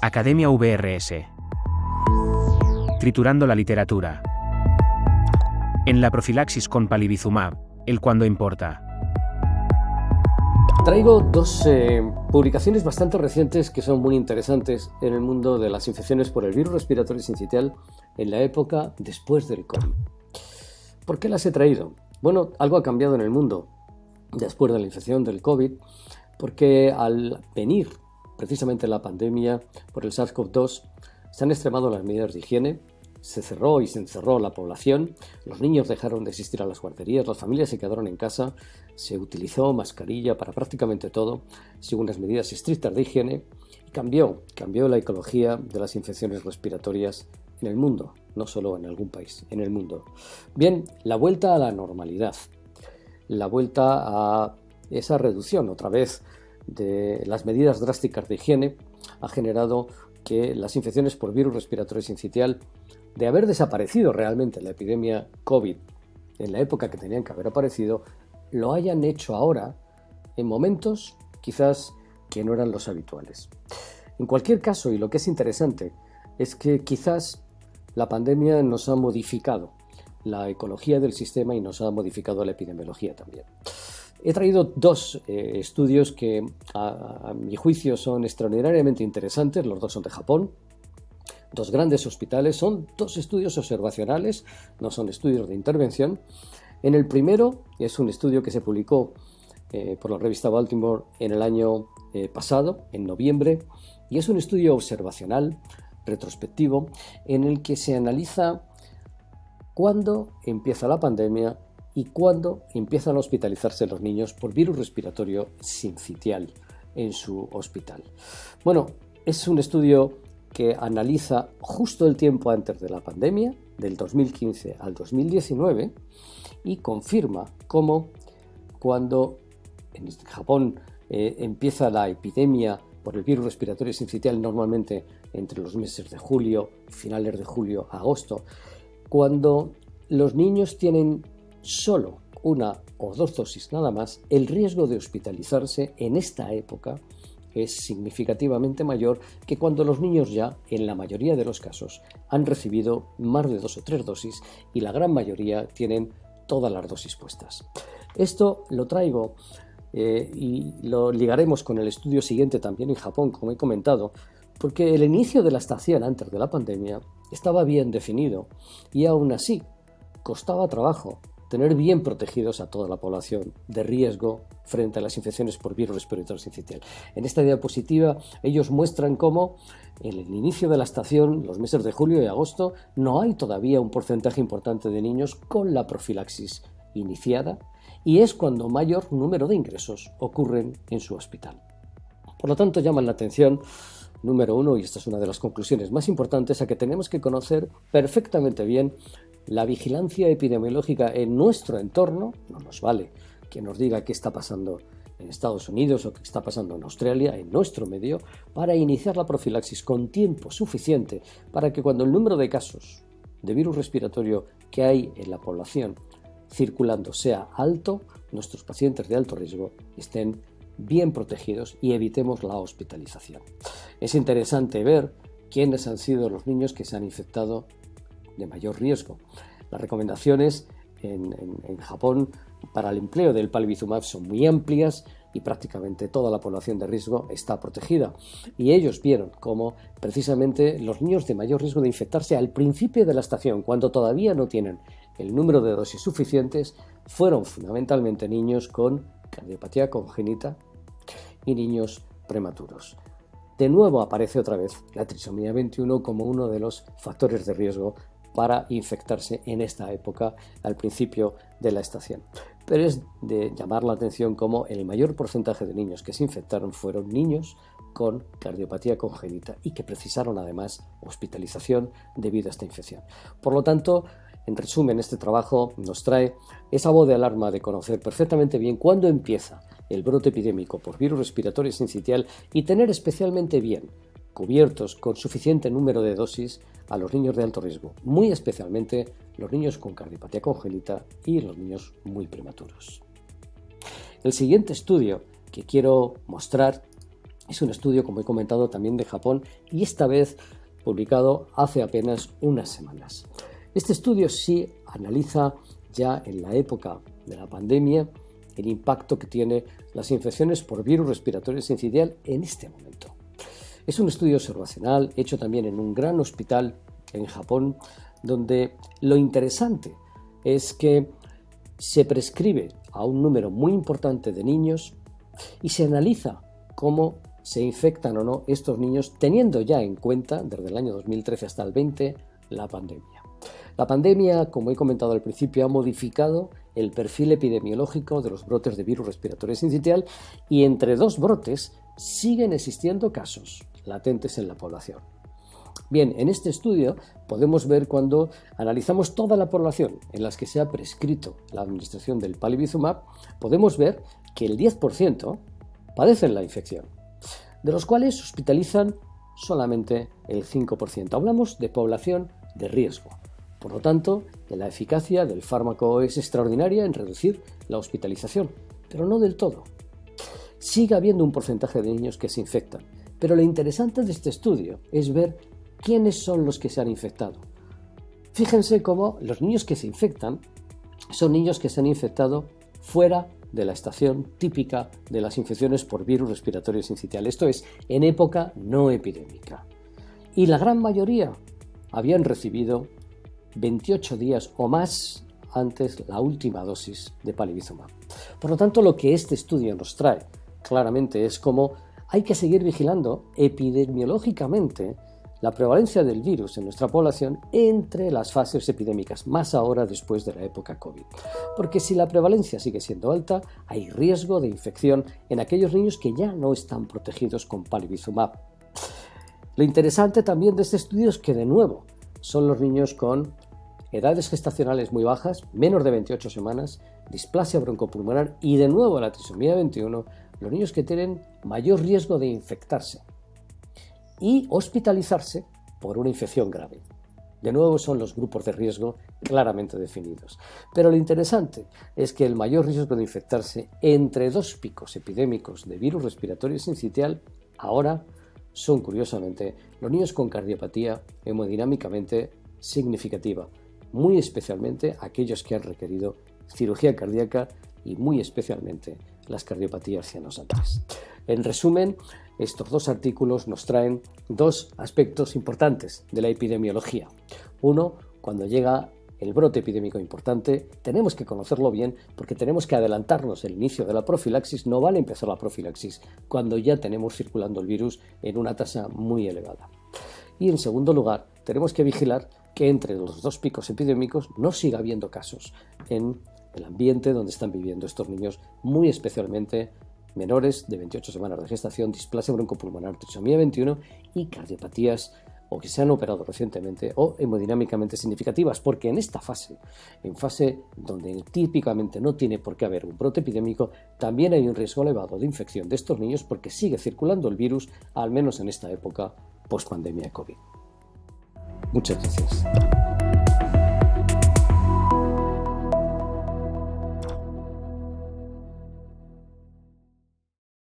Academia VRS. Triturando la literatura. En la profilaxis con palivizumab, el cuando importa. Traigo dos publicaciones bastante recientes que son muy interesantes en el mundo de las infecciones por el virus respiratorio sincitial en la época después del COVID. ¿Por qué las he traído? Bueno, algo ha cambiado en el mundo después de la infección del COVID, porque al venir precisamente la pandemia por el SARS-CoV-2 se han extremado las medidas de higiene, se cerró y se encerró la población, los niños dejaron de asistir a las guarderías, las familias se quedaron en casa, se utilizó mascarilla para prácticamente todo, según las medidas estrictas de higiene, y cambió la ecología de las infecciones respiratorias en el mundo, no solo en algún país, en el mundo. Bien, la vuelta a la normalidad, la vuelta a esa reducción otra vez de las medidas drásticas de higiene ha generado que las infecciones por virus respiratorio sincitial, de haber desaparecido realmente la epidemia COVID en la época que tenían que haber aparecido, lo hayan hecho ahora en momentos quizás que no eran los habituales. En cualquier caso, y lo que es interesante, es que quizás la pandemia nos ha modificado la ecología del sistema y nos ha modificado la epidemiología también. He traído dos estudios que a mi juicio son extraordinariamente interesantes, los dos son de Japón. Dos grandes hospitales, son dos estudios observacionales, no son estudios de intervención. En el primero es un estudio que se publicó por la revista Baltimore en el año pasado, en noviembre, y es un estudio observacional, retrospectivo, en el que se analiza cuándo empieza la pandemia y cuándo empiezan a hospitalizarse los niños por virus respiratorio sincitial en su hospital. Bueno, es un estudio que analiza justo el tiempo antes de la pandemia, del 2015 al 2019, y confirma cómo cuando en Japón empieza la epidemia por el virus respiratorio sincitial, normalmente entre los meses de julio, finales de julio, agosto, cuando los niños tienen solo una o dos dosis nada más, el riesgo de hospitalizarse en esta época es significativamente mayor que cuando los niños ya, en la mayoría de los casos, han recibido más de 2 o 3 dosis y la gran mayoría tienen todas las dosis puestas. Esto lo traigo y lo ligaremos con el estudio siguiente también en Japón, como he comentado, porque el inicio de la estación antes de la pandemia estaba bien definido y aún así costaba trabajo tener bien protegidos a toda la población de riesgo frente a las infecciones por virus respiratorio sincitial. En esta diapositiva ellos muestran cómo en el inicio de la estación, los meses de julio y agosto, no hay todavía un porcentaje importante de niños con la profilaxis iniciada y es cuando mayor número de ingresos ocurren en su hospital. Por lo tanto, llaman la atención, número uno, y esta es una de las conclusiones más importantes, a que tenemos que conocer perfectamente bien la vigilancia epidemiológica en nuestro entorno. No nos vale que nos diga qué está pasando en Estados Unidos o qué está pasando en Australia, en nuestro medio, para iniciar la profilaxis con tiempo suficiente para que cuando el número de casos de virus respiratorio que hay en la población circulando sea alto, nuestros pacientes de alto riesgo estén bien protegidos y evitemos la hospitalización. Es interesante ver quiénes han sido los niños que se han infectado de mayor riesgo. Las recomendaciones en Japón para el empleo del palivizumab son muy amplias y prácticamente toda la población de riesgo está protegida. Y ellos vieron cómo precisamente los niños de mayor riesgo de infectarse al principio de la estación, cuando todavía no tienen el número de dosis suficientes, fueron fundamentalmente niños con cardiopatía congénita y niños prematuros. De nuevo aparece otra vez la trisomía 21 como uno de los factores de riesgo para infectarse en esta época al principio de la estación. Pero es de llamar la atención como el mayor porcentaje de niños que se infectaron fueron niños con cardiopatía congénita y que precisaron además hospitalización debido a esta infección. Por lo tanto, en resumen, este trabajo nos trae esa voz de alarma de conocer perfectamente bien cuándo empieza el brote epidémico por virus respiratorio sincitial y tener especialmente bien cubiertos con suficiente número de dosis a los niños de alto riesgo, muy especialmente los niños con cardiopatía congénita y los niños muy prematuros. El siguiente estudio que quiero mostrar Es un estudio, como he comentado, también de Japón y esta vez publicado hace apenas unas semanas. Este estudio sí analiza ya en la época de la pandemia el impacto que tienen las infecciones por virus respiratorio sincitial en este momento. Es un estudio observacional hecho también en un gran hospital en Japón, donde lo interesante es que se prescribe a un número muy importante de niños y se analiza cómo se infectan o no estos niños, teniendo ya en cuenta, desde el año 2013 hasta el 20, la pandemia. La pandemia, como he comentado al principio, ha modificado el perfil epidemiológico de los brotes de virus respiratorio sincitial y entre dos brotes siguen existiendo casos latentes en la población. Bien, en este estudio podemos ver cuando analizamos toda la población en las que se ha prescrito la administración del palivizumab, podemos ver que el 10% padecen la infección, de los cuales hospitalizan solamente el 5%. Hablamos de población de riesgo. Por lo tanto, la eficacia del fármaco es extraordinaria en reducir la hospitalización, pero no del todo. Sigue habiendo un porcentaje de niños que se infectan, pero lo interesante de este estudio es ver quiénes son los que se han infectado. Fíjense cómo los niños que se infectan son niños que se han infectado fuera de la estación típica de las infecciones por virus respiratorio sincitial, esto es, en época no epidémica. Y la gran mayoría habían recibido 28 días o más antes la última dosis de palivizumab. Por lo tanto, lo que este estudio nos trae claramente es cómo hay que seguir vigilando epidemiológicamente la prevalencia del virus en nuestra población entre las fases epidémicas, más ahora después de la época COVID. Porque si la prevalencia sigue siendo alta, hay riesgo de infección en aquellos niños que ya no están protegidos con palivizumab. Lo interesante también de este estudio es que, de nuevo, son los niños con edades gestacionales muy bajas, menos de 28 semanas, displasia broncopulmonar y, de nuevo, la trisomía 21, los niños que tienen mayor riesgo de infectarse y hospitalizarse por una infección grave. De nuevo son los grupos de riesgo claramente definidos. Pero lo interesante es que el mayor riesgo de infectarse entre dos picos epidémicos de virus respiratorio sincitial ahora son, curiosamente, los niños con cardiopatía hemodinámicamente significativa, muy especialmente aquellos que han requerido cirugía cardíaca y muy especialmente las cardiopatías cianosantes. En resumen, estos dos artículos nos traen dos aspectos importantes de la epidemiología. Uno, cuando llega el brote epidémico importante, tenemos que conocerlo bien porque tenemos que adelantarnos el inicio de la profilaxis. No vale empezar la profilaxis cuando ya tenemos circulando el virus en una tasa muy elevada. Y en segundo lugar, tenemos que vigilar que entre los dos picos epidémicos no siga habiendo casos en el ambiente donde están viviendo estos niños, muy especialmente menores de 28 semanas de gestación, displasia broncopulmonar, trisomía 21 y cardiopatías o que se han operado recientemente o hemodinámicamente significativas, porque en esta fase, en fase donde típicamente no tiene por qué haber un brote epidémico, también hay un riesgo elevado de infección de estos niños porque sigue circulando el virus, al menos en esta época post-pandemia de COVID. Muchas gracias.